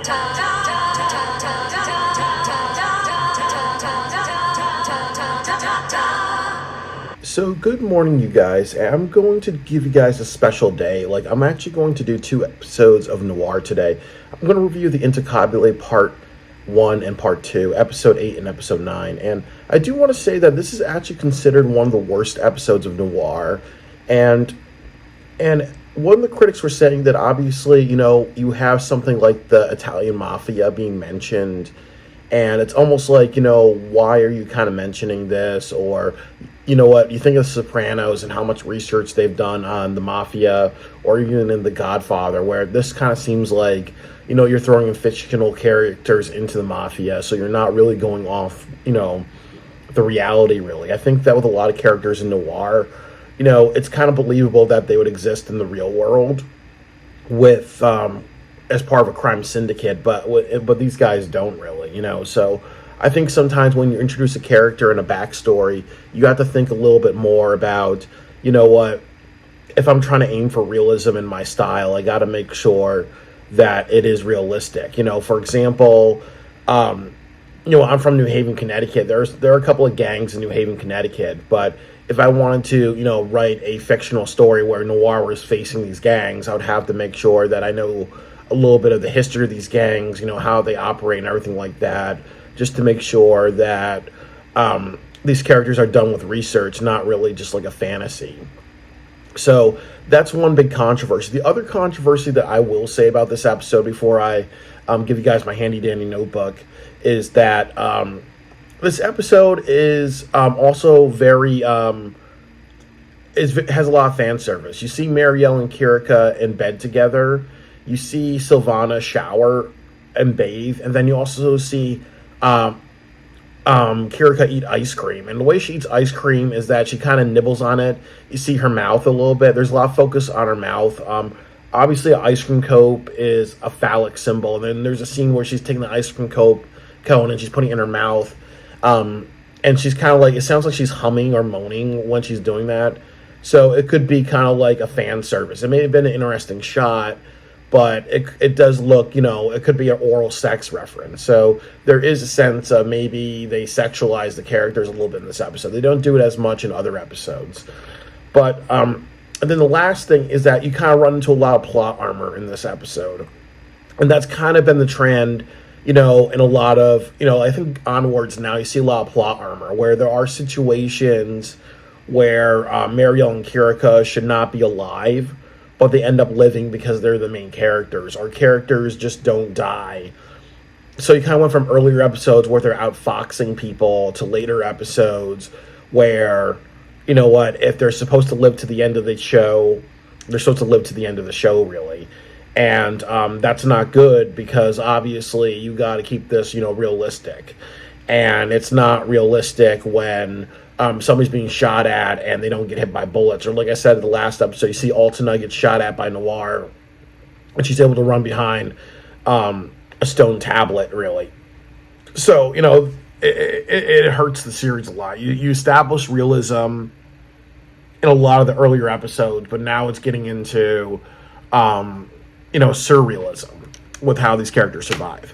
So good morning, you guys. I'm going to give you guys a special day. I'm actually going to do 2 episodes of Noir today. I'm going to review the Intoccabile Part 1 and Part 2, Episode 8 and Episode 9. And I do want to say that this is actually considered one of the worst episodes of Noir. And one of the critics were saying that obviously, you have something like the Italian Mafia being mentioned. And it's almost like, why are you kind of mentioning this? Or, you think of The Sopranos and how much research they've done on the Mafia, or even in The Godfather, where this kind of seems like, you're throwing in fictional characters into the Mafia, so you're not really going off, the reality, really. I think that with a lot of characters in Noir, it's kind of believable that they would exist in the real world with, as part of a crime syndicate, but these guys don't really, so I think sometimes when you introduce a character and a backstory, you have to think a little bit more about, if I'm trying to aim for realism in my style, I got to make sure that it is realistic. For example, I'm from New Haven, Connecticut. There are a couple of gangs in New Haven, Connecticut, but if I wanted to, write a fictional story where Noir was facing these gangs, I would have to make sure that I know a little bit of the history of these gangs, how they operate and everything like that, just to make sure that these characters are done with research, not really just like a fantasy. So that's one big controversy. The other controversy that I will say about this episode before I give you guys my handy-dandy notebook is that this episode is also very... has a lot of fan service. You see Marielle and Kirika in bed together. You see Sylvana shower and bathe. And then you also see... Kirika eat ice cream, and the way she eats ice cream is that she kind of nibbles on it. You see her mouth a little bit. There's a lot of focus on her mouth. Obviously, an ice cream cone is a phallic symbol, and then there's a scene where she's taking the ice cream cone and she's putting it in her mouth, and she's kind of like, it sounds like she's humming or moaning when she's doing that. So it could be kind of like a fan service. It may have been an interesting shot, but it does look, it could be an oral sex reference. So there is a sense of maybe they sexualize the characters a little bit in this episode. They don't do it as much in other episodes. But, and then the last thing is that you kind of run into a lot of plot armor in this episode. And that's kind of been the trend, in a lot of, I think onwards now you see a lot of plot armor where there are situations where Marielle and Kirika should not be alive, but they end up living because they're the main characters, or characters just don't die. So you kind of went from earlier episodes where they're outfoxing people to later episodes where, if they're supposed to live to the end of the show, they're supposed to live to the end of the show, really. And that's not good because obviously you got to keep this, realistic. And it's not realistic when... somebody's being shot at and they don't get hit by bullets. Or like I said in the last episode, you see Altena get shot at by Noir and she's able to run behind a stone tablet, really. So, it hurts the series a lot. You establish realism in a lot of the earlier episodes, but now it's getting into, surrealism with how these characters survive.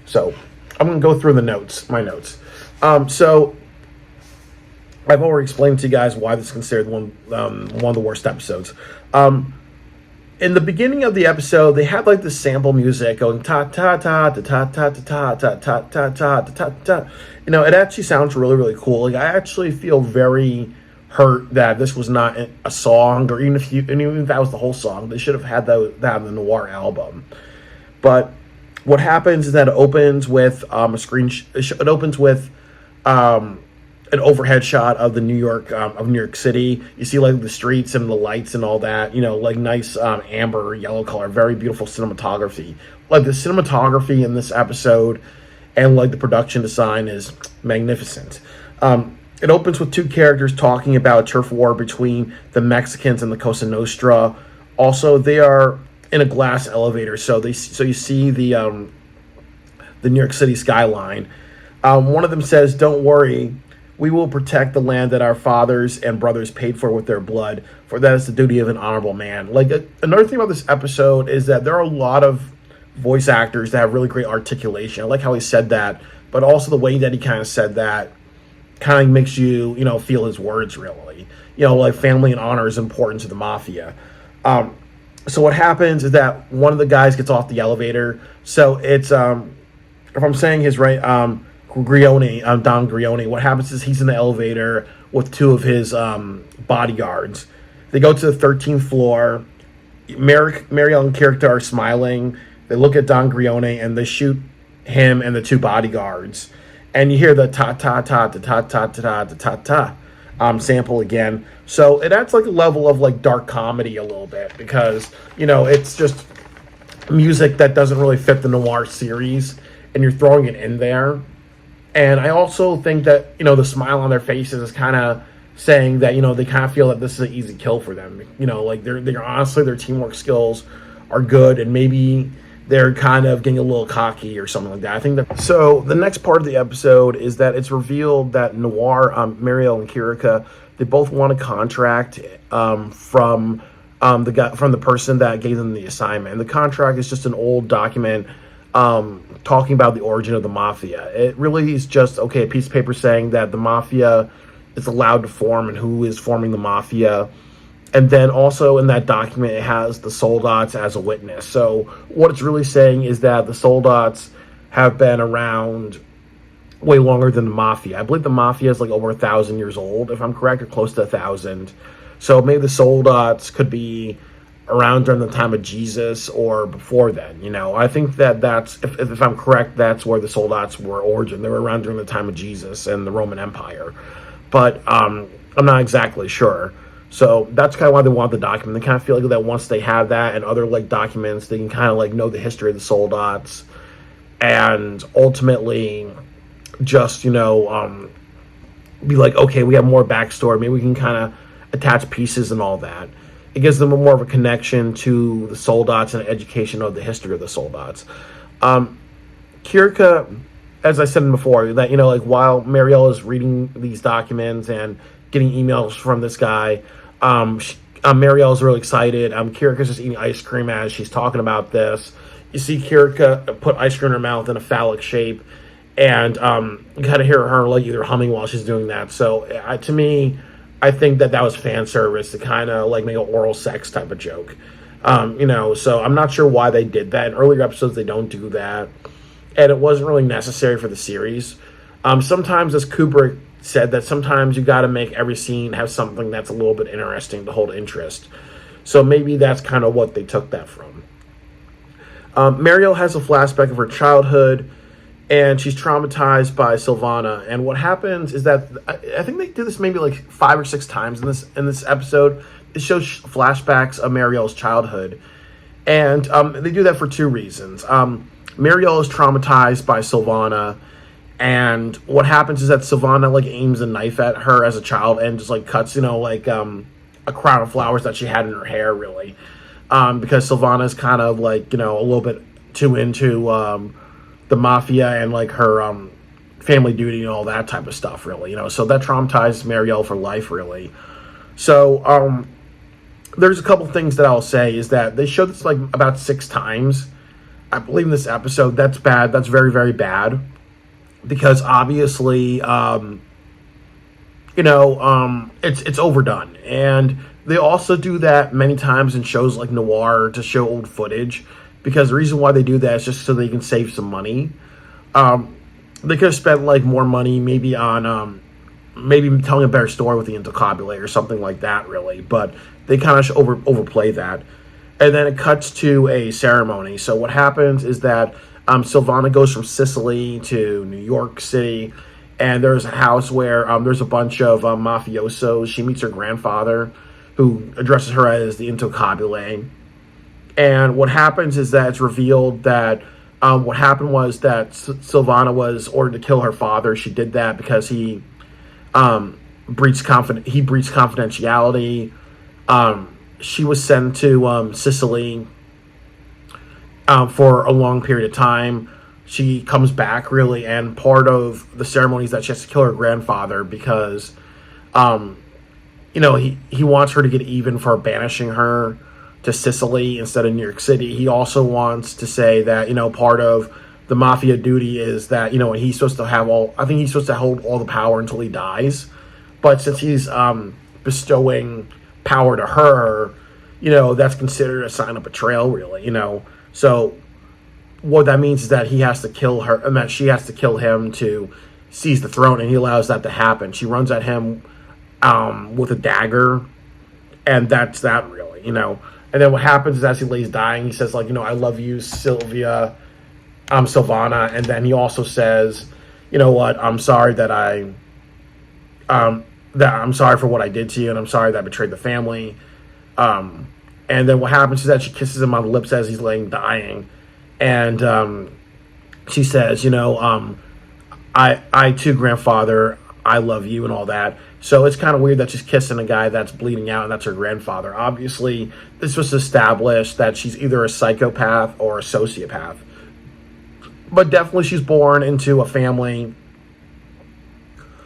So, I'm going to go through my notes. So... I've already explained to you guys why this is considered one of the worst episodes. In the beginning of the episode, they had like this sample music going ta ta ta ta ta ta ta ta ta ta ta ta ta ta. It actually sounds really, really cool. Like, I actually feel very hurt that this was not a song, or even if that was the whole song, they should have had that on the Noir album. But what happens is that it opens with it opens with an overhead shot of the New York City. You see like the streets and the lights and all that, like nice amber yellow color, very beautiful cinematography. Like the cinematography in this episode and like the production design is magnificent. It opens with 2 characters talking about a turf war between the Mexicans and the Cosa Nostra. Also, they are in a glass elevator, so you see the New York City skyline. One of them says, "Don't worry, we will protect the land that our fathers and brothers paid for with their blood, for that is the duty of an honorable man." Like, another thing about this episode is that there are a lot of voice actors that have really great articulation. I like how he said that, but also the way that he kind of said that kind of makes you, feel his words really. Like family and honor is important to the mafia. So what happens is that one of the guys gets off the elevator. So it's, if I'm saying his right, Grione, Don Grione. What happens is he's in the elevator with two of his bodyguards. They go to the 13th floor. Mariel and Kirka are smiling. They look at Don Grione and they shoot him and the two bodyguards. And you hear the ta ta ta ta ta ta ta ta ta ta sample again. So it adds like a level of like dark comedy a little bit because it's just music that doesn't really fit the Noir series, and you're throwing it in there. And I also think that the smile on their faces is kind of saying that they kind of feel that this is an easy kill for them. Like they're honestly, their teamwork skills are good, and maybe they're kind of getting a little cocky or something like that. I think that. So the next part of the episode is that it's revealed that Noir, Mariel and Kirka, they both want a contract from the person that gave them the assignment. And the contract is just an old document talking about the origin of the mafia. It really is just a piece of paper saying that the mafia is allowed to form and who is forming the mafia. And then also in that document, it has the soldats as a witness. So what it's really saying is that the soldats have been around way longer than the mafia. I believe the mafia is like over 1,000 years old, if I'm correct, or close to 1,000. So maybe the soldats could be around during the time of Jesus or before then. I think that's, if I'm correct, that's where the soldats were origin. They were around during the time of Jesus and the Roman Empire. But I'm not exactly sure. So that's kind of why they want the document. They kind of feel like that once they have that and other like documents, they can kind of like know the history of the soldats and ultimately just, be like, okay, we have more backstory. Maybe we can kind of attach pieces and all that. It gives them more of a connection to the soldats and education of the history of the soldats. Kirka, as I said before, that, like while Mariel is reading these documents and getting emails from this guy, Mariel is really excited. Kirka's just eating ice cream as she's talking about this. You see Kirka put ice cream in her mouth in a phallic shape, and you kind of hear her like either humming while she's doing that. So to me, I think that was fan service to kind of like make an oral sex type of joke. So I'm not sure why they did that. In earlier episodes, they don't do that, and it wasn't really necessary for the series. Sometimes, as Kubrick said, that sometimes you got to make every scene have something that's a little bit interesting to hold interest. So maybe that's kind of what they took that from. Mariel has a flashback of her childhood, and she's traumatized by Silvana. And what happens is that I think they do this maybe like 5 or 6 times in this episode. It shows flashbacks of Mariel's childhood, and they do that for 2 reasons. Mariel is traumatized by Silvana. And what happens is that Silvana like aims a knife at her as a child and just like cuts, a crown of flowers that she had in her hair, really, because Silvana is kind of like a little bit too into the mafia and like her family duty and all that type of stuff, really, So that traumatized Mariel for life, really. So there's a couple things that I'll say is that they showed this like about 6 times, I believe, in this episode. That's bad. That's very, very bad. Because obviously, it's overdone. And they also do that many times in shows like Noir to show old footage. Because the reason why they do that is just so they can save some money. They could have spent like more money maybe on maybe telling a better story with the Intoccabile or something like that, really. But they kind of overplay that. And then it cuts to a ceremony. So what happens is that Silvana goes from Sicily to New York City, and there's a house where there's a bunch of mafiosos. She meets her grandfather, who addresses her as the Intoccabile. And what happens is that it's revealed that what happened was that Silvana was ordered to kill her father. She did that because he breached confidentiality. She was sent to Sicily for a long period of time. She comes back, really, and part of the ceremony is that she has to kill her grandfather because, he wants her to get even for banishing her to Sicily instead of New York City. He also wants to say that, part of the mafia duty is that, he's supposed to have I think he's supposed to hold all the power until he dies. But since he's bestowing power to her, that's considered a sign of betrayal, really, So what that means is that he has to kill her, and that she has to kill him to seize the throne, and he allows that to happen. She runs at him with a dagger, and that's that, really, And then what happens is, as he lays dying, he says, like, I love you, Sylvia, Sylvana, and then he also says, I'm sorry that I'm sorry for what I did to you, and I'm sorry that I betrayed the family. And then what happens is that she kisses him on the lips as he's laying dying, and she says, I too, grandfather, I love you, and all that. So it's kind of weird that she's kissing a guy that's bleeding out, and that's her grandfather. Obviously, this was established that she's either a psychopath or a sociopath. But definitely she's born into a family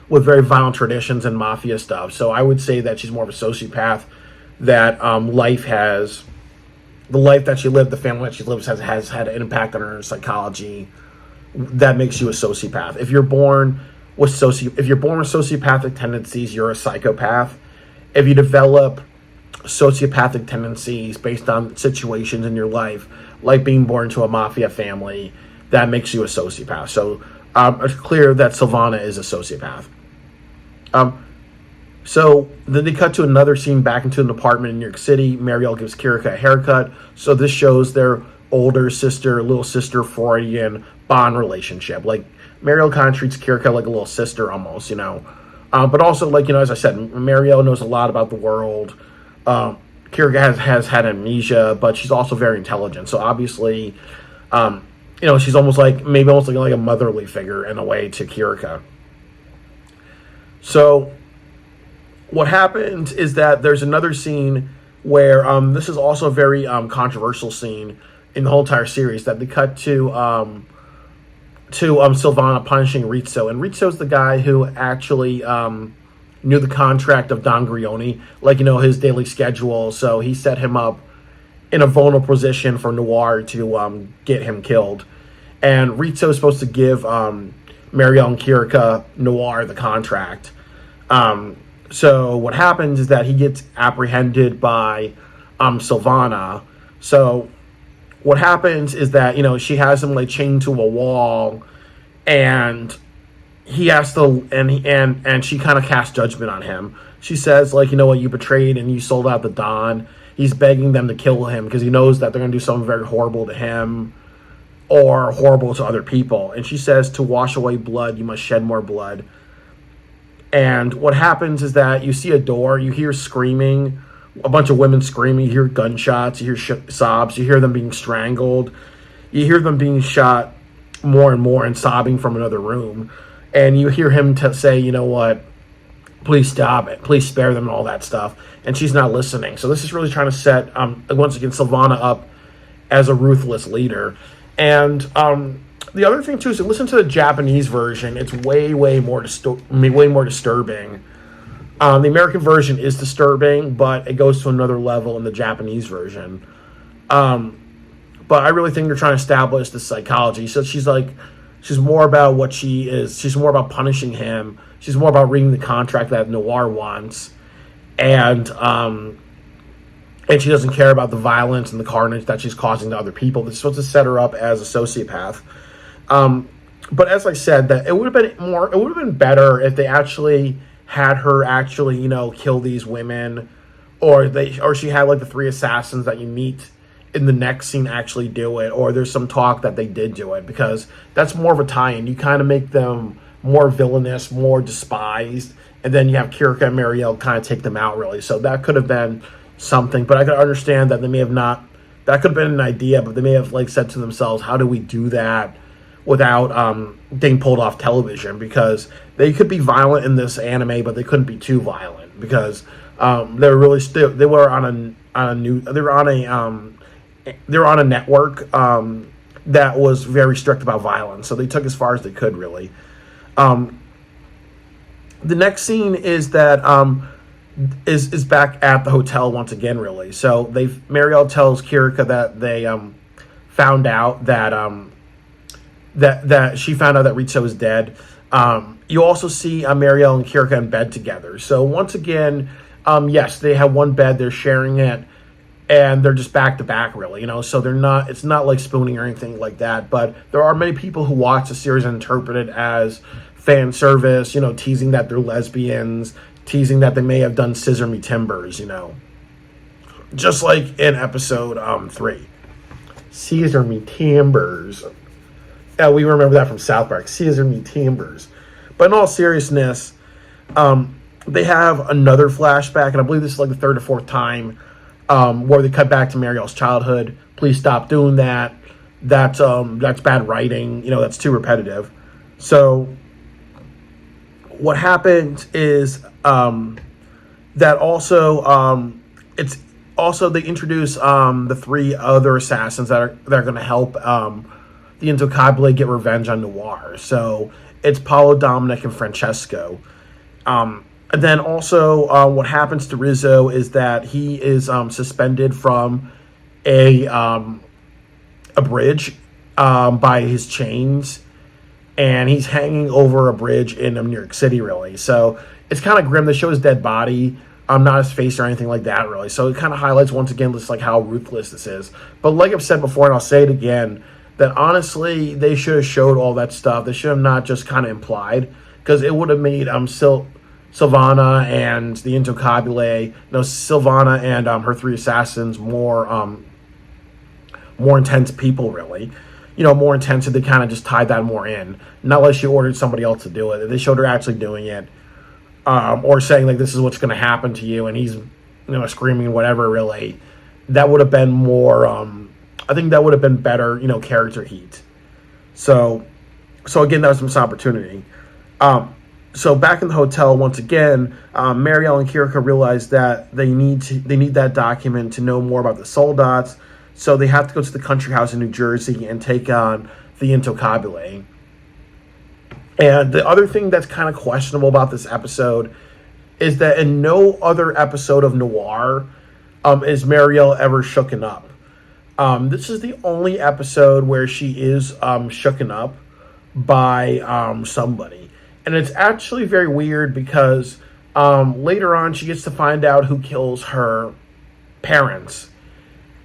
with very violent traditions and mafia stuff. So I would say that she's more of a sociopath, that the life that she lived, the family that she lives has had an impact on her psychology. That makes you a sociopath. If you're born with sociopathic tendencies, you're a psychopath. If you develop sociopathic tendencies based on situations in your life, like being born into a mafia family, that makes you a sociopath. So it's clear that Sylvana is a sociopath. So then they cut to another scene back into an apartment in New York City. Marielle gives Kirika a haircut. So this shows their older sister, little sister Freudian bond relationship. Like, Marielle kind of treats Kirika like a little sister almost, But also, like, as I said, Marielle knows a lot about the world. Kirika has had amnesia, but she's also very intelligent. So obviously, she's almost like a motherly figure in a way to Kirika. So what happens is that there's another scene where this is also a very controversial scene in the whole entire series, that they cut to Sylvana punishing Rizzo. And Rizzo's the guy who actually knew the contract of Don Grioni, like, his daily schedule. So he set him up in a vulnerable position for Noir to get him killed. And Rizzo is supposed to give Marielle and Kirika Noir the contract. So what happens is that he gets apprehended by Sylvana. So what happens is that, she has him like chained to a wall, and he has to, and she kind of casts judgment on him. She says, like, you betrayed and you sold out the Don. He's begging them to kill him because he knows that they're going to do something very horrible to him or horrible to other people. And she says, to wash away blood, you must shed more blood. And what happens is that you see a door, you hear screaming, a bunch of women screaming, you hear gunshots, you hear sobs, you hear them being strangled, you hear them being shot more and more and sobbing from another room. And you hear him say, please stop it, please spare them, and all that stuff. And she's not listening. So this is really trying to set, once again, Sylvana up as a ruthless leader. And the other thing, too, is to listen to the Japanese version. It's way more disturbing. The American version is disturbing, but it goes to another level in the Japanese version. But I really think they're trying to establish the psychology. So she's more about what she is. She's more about punishing him. She's more about reading the contract that Noir wants. And she doesn't care about the violence and the carnage that she's causing to other people. This is supposed to set her up as a sociopath. But as I said, that it would have been better if they actually had her kill these women, or she had like the three assassins that you meet in the next scene actually do it, or there's some talk that they did do it, because that's more of a tie-in. You kind of make them more villainous, more despised, and then you have Kirika and Marielle kind of take them out, really. So that could have been something, but I could understand that they may have not. That could have been an idea, but they may have said to themselves, "How do we do that without being pulled off television?" Because they could be violent in this anime, but they couldn't be too violent, because they were on a network that was very strict about violence, so they took as far as they could, really. The next scene is that is back at the hotel once again, really. So Marielle tells Kirika that they found out that she found out that Ritsu is dead. You also see Marielle and Kirika in bed together. So once again, yes, they have one bed, they're sharing it, and they're just back to back, really. So they're not. It's not like spooning or anything like that. But there are many people who watch the series and interpret it as fan service. Teasing that they're lesbians, teasing that they may have done scissor me timbers. Just like in episode 3, scissor me timbers. Yeah, we remember that from South Park, scissor me timbers. But in all seriousness, they have another flashback, and I believe this is like the third or fourth time, where they cut back to Marielle's childhood. Please stop doing that. That's bad writing. That's too repetitive. So what happened is that also it's also they introduce the 3 other assassins that are going to help the Intoccabile get revenge on Noir. So it's Paolo, Dominic, and Francesco. And then also what happens to Rizzo is that he is suspended from a bridge by his chains, and he's hanging over a bridge in New York City, really. So it's kind of grim. They show his dead body, not his face or anything like that, really. So it kind of highlights once again just like how ruthless this is. But like I've said before, and I'll say it again, that honestly they should have showed all that stuff. They should have not just kind of implied, because it would have made Silvana and the Intoccabile, Silvana and her 3 assassins more intense people, really. More intense if they kind of just tied that more in. Not like she ordered somebody else to do it. If they showed her actually doing it, or saying like this is what's going to happen to you, and he's screaming whatever, really, that would have been more. I think that would have been better, character heat. So again, that was a missed opportunity. So back in the hotel once again, Marielle and Kirika realize that they need that document to know more about the Soldats. So they have to go to the country house in New Jersey and take on the Intoccabile. And the other thing that's kind of questionable about this episode is that in no other episode of Noir is Marielle ever shooken up. This is the only episode where she is shooken up by somebody. And it's actually very weird because later on she gets to find out who kills her parents.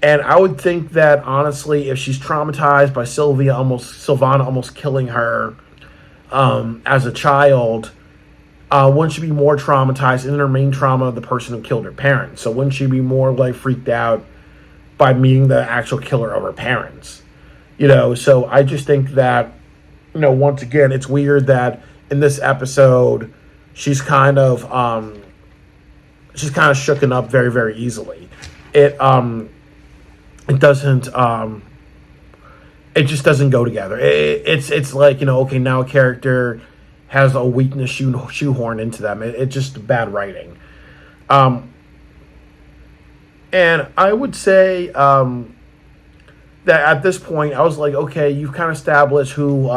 And I would think that, honestly, if she's traumatized by Silvana almost killing her as a child, wouldn't she be more traumatized in her main trauma of the person who killed her parents? So wouldn't she be more like freaked out by meeting the actual killer of her parents? So I just think that, once again, it's weird that in this episode she's kind of shooken up very, very easily. It doesn't it just doesn't go together. It's like, okay, now a character has a weakness shoehorned into them. It's just bad writing. And I would say that at this point I was like, okay, you've kind of established who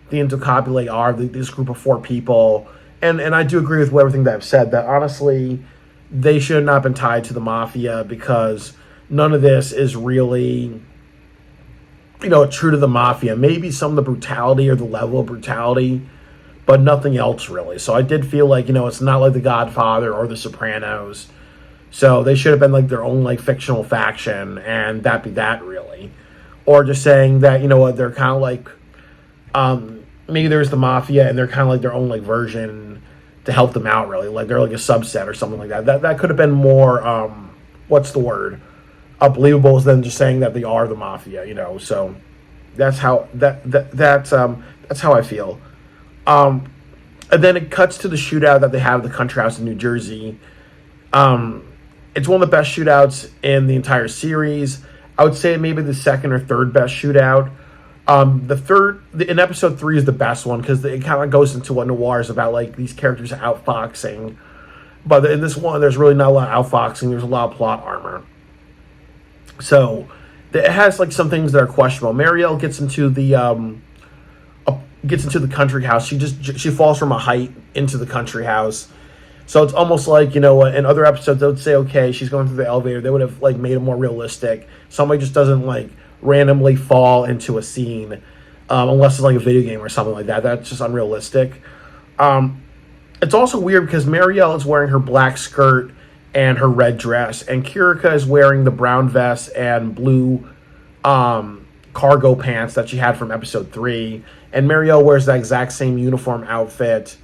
the Intoccabile are, this group of 4 people, and I do agree with everything that I've said, that honestly they should have not been tied to the mafia, because none of this is really, true to the mafia. Maybe some of the brutality or the level of brutality, but nothing else really. So I did feel like, it's not like The Godfather or The Sopranos. So they should have been like their own like fictional faction, and that'd be that, really. Or just saying that, they're kind of like, maybe there's the mafia and they're kind of like their own like version to help them out, really. Like they're like a subset or something like that. That could have been more, what's the word? Believable than just saying that they are the mafia, So that's how that's how I feel. And then it cuts to the shootout that they have at the country house in New Jersey. It's one of the best shootouts in the entire series. I would say maybe the second or third best shootout. In episode 3 is the best one, because it kind of goes into what Noir is about, like these characters outfoxing. But in this one, there's really not a lot of outfoxing. There's a lot of plot armor. So it has like some things that are questionable. Marielle gets into the country house. She falls from a height into the country house. So it's almost like, in other episodes, they would say, okay, she's going through the elevator. They would have, like, made it more realistic. Somebody just doesn't, like, randomly fall into a scene, unless it's, like, a video game or something like that. That's just unrealistic. It's also weird because Marielle is wearing her black skirt and her red dress, and Kirika is wearing the brown vest and blue cargo pants that she had from episode 3. And Marielle wears that exact same uniform outfit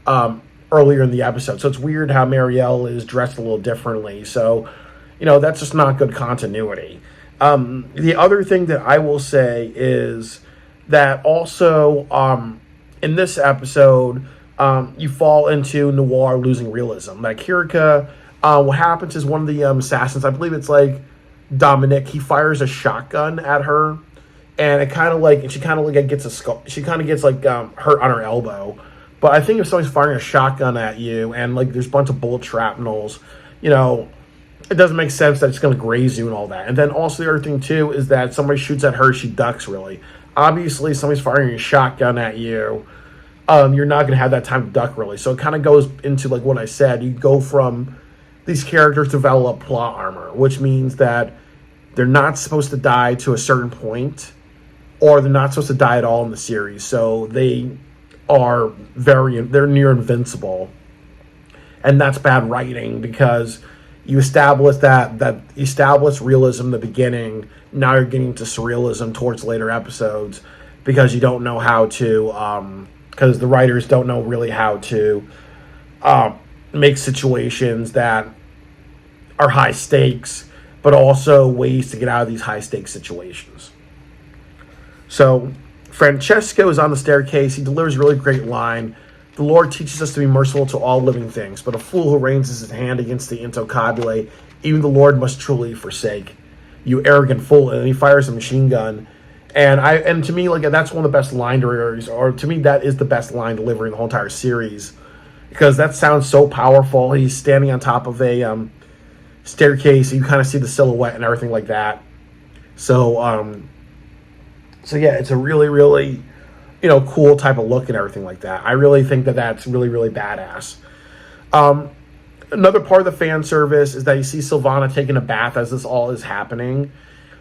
earlier in the episode. So it's weird how Marielle is dressed a little differently. So, that's just not good continuity. The other thing that I will say is that also in this episode, you fall into Noir losing realism. Like Kirika, what happens is one of the assassins, I believe it's like Dominic, he fires a shotgun at her, and it kind of like, and she kind of like gets she kind of gets like hurt on her elbow. But I think if somebody's firing a shotgun at you and like there's a bunch of bullet shrapnels, it doesn't make sense that it's going to graze you and all that. And then also the other thing too is that somebody shoots at her, she ducks really. Obviously, somebody's firing a shotgun at you. You're not going to have that time to duck really. So it kind of goes into like what I said. You go from these characters develop plot armor, which means that they're not supposed to die to a certain point, or they're not supposed to die at all in the series. So they're near invincible. And that's bad writing because you establish that established realism in the beginning. Now you're getting to surrealism towards later episodes because you don't know how to, because the writers don't know really how to make situations that are high stakes, but also ways to get out of these high stakes situations. So Francesco is on the staircase. He delivers a really great line. The Lord teaches us to be merciful to all living things, but a fool who raises his hand against the Intoccabile, even the Lord must truly forsake. You arrogant fool. And he fires a machine gun. And to me, like, that's one of the best line deliveries, or to me, that is the best line delivery in the whole entire series, because that sounds so powerful. He's standing on top of a staircase. You kind of see the silhouette and everything like that. So yeah, it's a really, really, cool type of look and everything like that. I really think that that's really, really badass. Another part of the fan service is that you see Sylvana taking a bath as this all is happening.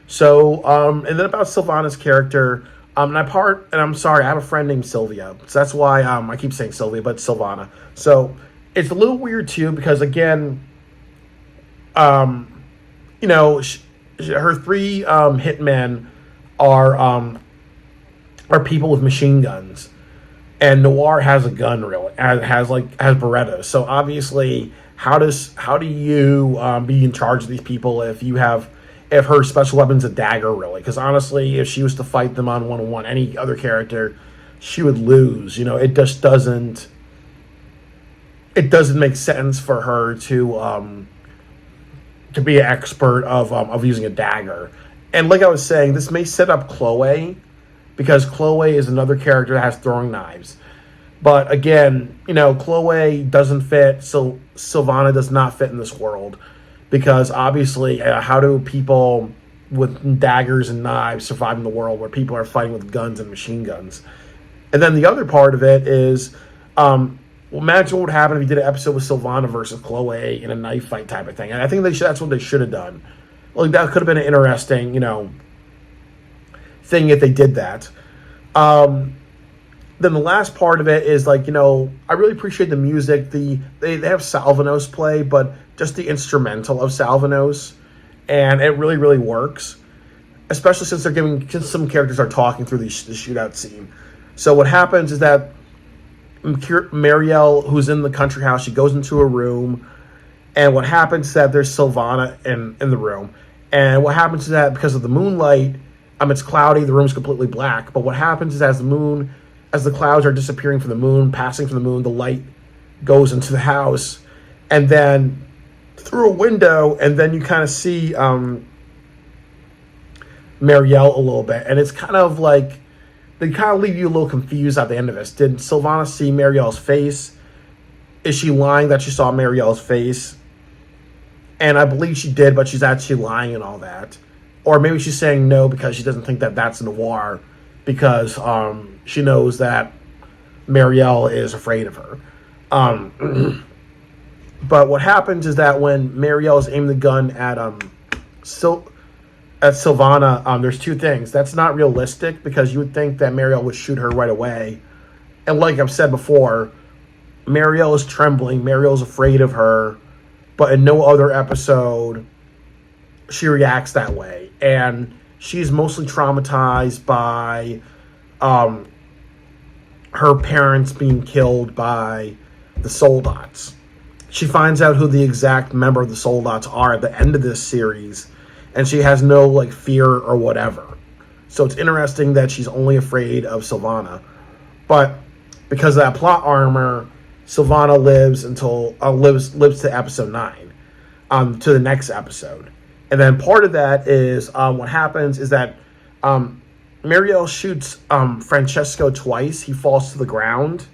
So, and then about Sylvana's character, and I'm sorry, I have a friend named Sylvia, so that's why I keep saying Sylvia, but Sylvana. So it's a little weird too because again, her 3 hitmen are people with machine guns, and Noir has a gun, really, has Berettas. So obviously, how do you be in charge of these people if her special weapon's a dagger, really? Because honestly, if she was to fight them on one-on-one, any other character, she would lose. It just doesn't. It doesn't make sense for her to be an expert of using a dagger. And like I was saying, this may set up Chloe, because Chloe is another character that has throwing knives. But again, Chloe doesn't fit, so Sylvana does not fit in this world. Because obviously, how do people with daggers and knives survive in the world where people are fighting with guns and machine guns? And then the other part of it is, imagine what would happen if you did an episode with Sylvana versus Chloe in a knife fight type of thing. And I think that's what they should have done. Like, that could have been an interesting, thing if they did that. Then the last part of it is like, I really appreciate the music. They have Salvanos play, but just the instrumental of Salvanos, and it really, really works. Especially since some characters are talking through the shootout scene. So what happens is that Marielle, who's in the country house, she goes into a room, and what happens is that there's Sylvana in the room. And what happens is that because of the moonlight, it's cloudy, the room's completely black. But what happens is as the clouds are disappearing from the moon, passing from the moon, the light goes into the house, and then through a window, and then you kind of see Marielle a little bit. And it's kind of like, they kind of leave you a little confused at the end of this. Did Sylvana see Marielle's face? Is she lying that she saw Marielle's face? And I believe she did, but she's actually lying and all that. Or maybe she's saying no because she doesn't think that that's Noir, because she knows that Marielle is afraid of her. But what happens is that when Marielle is aiming the gun at Sylvana, there's two things. That's not realistic because you would think that Marielle would shoot her right away. And like I've said before, Marielle is trembling. Marielle's afraid of her. But in no other episode, she reacts that way. And she's mostly traumatized by her parents being killed by the Soldats. She finds out who the exact member of the Soldats are at the end of this series, and she has no like fear or whatever. So it's interesting that she's only afraid of Sylvana. But because of that plot armor, Sylvana lives to episode 9, to the next episode. And then part of that is what happens is that Marielle shoots Francesco twice. He falls to the ground.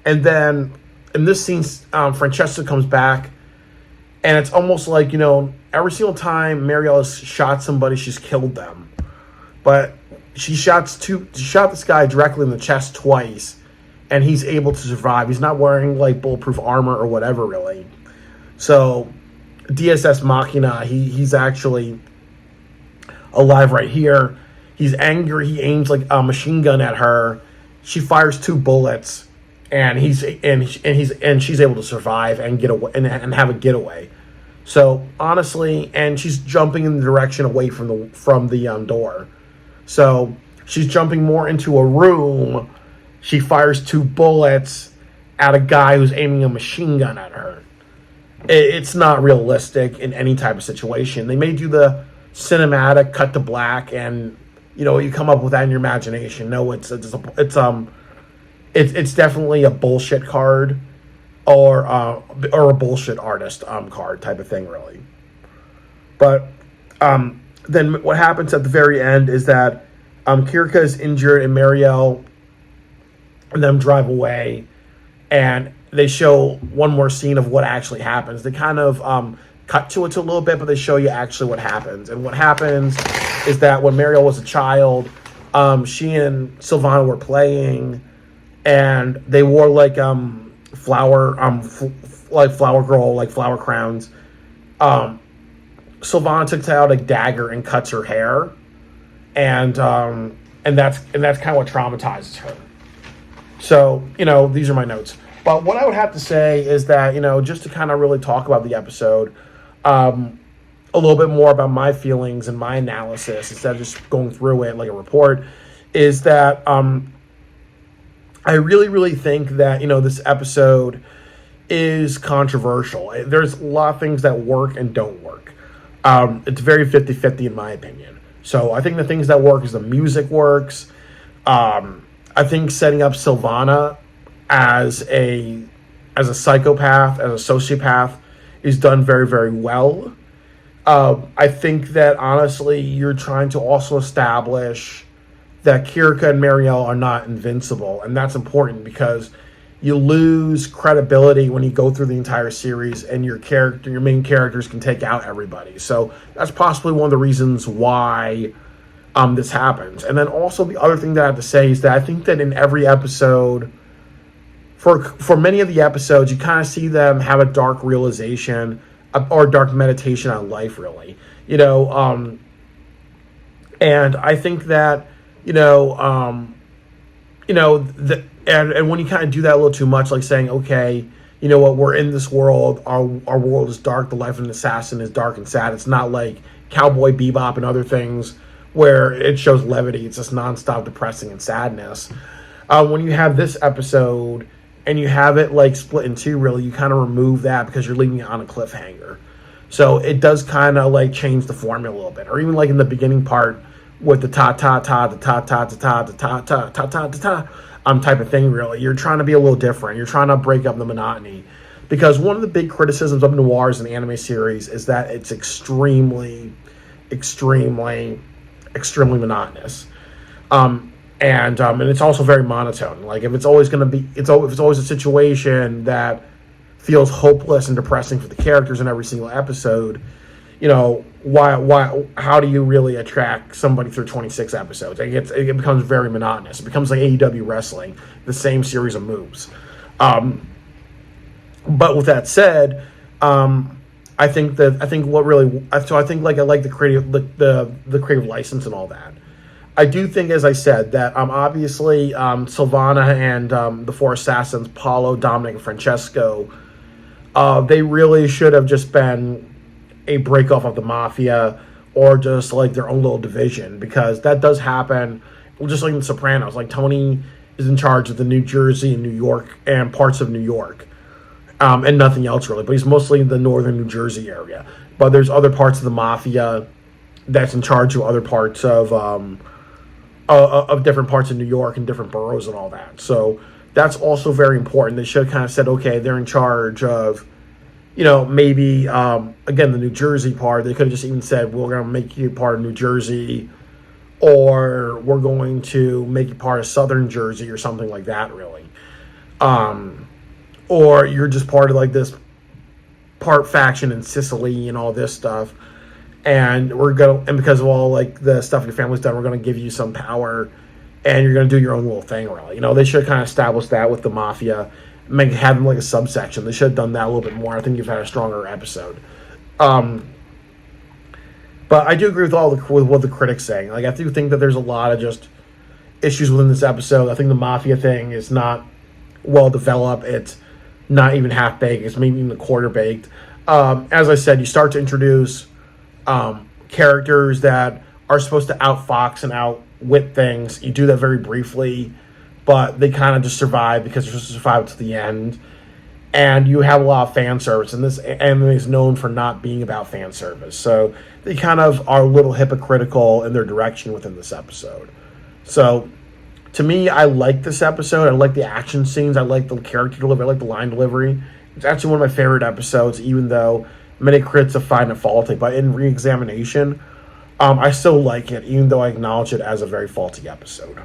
And then in this scene, Francesco comes back. And it's almost like, every single time Marielle has shot somebody, she's killed them. But she shot this guy directly in the chest twice. And he's able to survive. He's not wearing like bulletproof armor or whatever, really. So DSS Machina, he's actually alive right here. He's angry. He aims like a machine gun at her. She fires 2 bullets, and she's able to survive and get away and have a getaway. So honestly, and she's jumping in the direction away from the door. So she's jumping more into a room. She fires 2 bullets at a guy who's aiming a machine gun at her. It's not realistic in any type of situation. They may do the cinematic cut to black, and you come up with that in your imagination. No, it's definitely a bullshit card or a bullshit artist card type of thing, really. But then what happens at the very end is that Kirka is injured and Marielle and them drive away, and they show one more scene of what actually happens. They kind of cut to it a little bit, but they show you actually what happens. And what happens is that when Marielle was a child, she and Sylvana were playing, and they wore like flower girl, like flower crowns. Sylvana takes out a dagger and cuts her hair, and that's kind of what traumatizes her. So, these are my notes. But what I would have to say is that, just to kind of really talk about the episode, a little bit more about my feelings and my analysis instead of just going through it like a report, is that I really, really think that, this episode is controversial. There's a lot of things that work and don't work. It's very 50-50 in my opinion. So I think the things that work is the music works. I think setting up Sylvana as a psychopath, as a sociopath, is done very, very well. I think that, honestly, you're trying to also establish that Kirka and Marielle are not invincible, and that's important because you lose credibility when you go through the entire series and your main characters can take out everybody. So that's possibly one of the reasons why this happens. And then also the other thing that I have to say is that I think that in every episode, for many of the episodes, you kind of see them have a dark realization or dark meditation on life, really. And I think that, and when you kind of do that a little too much, like saying, okay, you know what, we're in this world, our world is dark, the life of an assassin is dark and sad. It's not like Cowboy Bebop and other things where it shows levity. It's just nonstop depressing and sadness. When you have this episode and you have it like split in two, really, you kind of remove that because you're leaving it on a cliffhanger. So it does kind of like change the formula a little bit. Or even like in the beginning part with the ta-ta-ta, the ta-ta-ta-ta, the ta-ta-ta-ta-ta-ta type of thing, really. You're trying to be a little different. You're trying to break up the monotony. Because one of the big criticisms of noirs and anime series is that it's extremely monotonous. And it's also very monotone. Like if it's always going to be, if it's always a situation that feels hopeless and depressing for the characters in every single episode, how do you really attract somebody through 26 episodes? It becomes very monotonous. It becomes like AEW wrestling, the same series of moves. But with that said, I think what really so I think like I like the creative the creative license and all that. I do think, as I said, that obviously Sylvana and the four assassins, Paulo, Dominic, and Francesco, they really should have just been a break off of the mafia or just like their own little division, because that does happen. Just like in The Sopranos, like Tony is in charge of the New Jersey and New York and parts of New York, and nothing else really. But he's mostly in the northern New Jersey area. But there's other parts of the mafia that's in charge of other parts of different parts of New York and different boroughs and all that. So that's also very important. They should have kind of said, okay, they're in charge of, maybe, again, the New Jersey part. They could have just even said, we're going to make you part of New Jersey, or we're going to make you part of Southern Jersey or something like that, really. Or you're just part of like this part faction in Sicily and all this stuff. And because of all like the stuff your family's done, we're gonna give you some power, and you're gonna do your own little thing, really. They should kind of establish that with the mafia, have them like a subsection. They should have done that a little bit more. I think you've had a stronger episode. But I do agree with with what the critics saying. Like, I do think that there's a lot of just issues within this episode. I think the mafia thing is not well developed. It's not even half baked. It's maybe even a quarter baked. As I said, you start to introduce characters that are supposed to outfox and outwit things. You do that very briefly, but they kind of just survive because they're supposed to survive to the end. And you have a lot of fan service, and this anime is known for not being about fan service. So they kind of are a little hypocritical in their direction within this episode. So to me, I like this episode. I like the action scenes. I like the character delivery. I like the line delivery. It's actually one of my favorite episodes, even though many critics have find it faulty. But in re-examination, I still like it, even though I acknowledge it as a very faulty episode.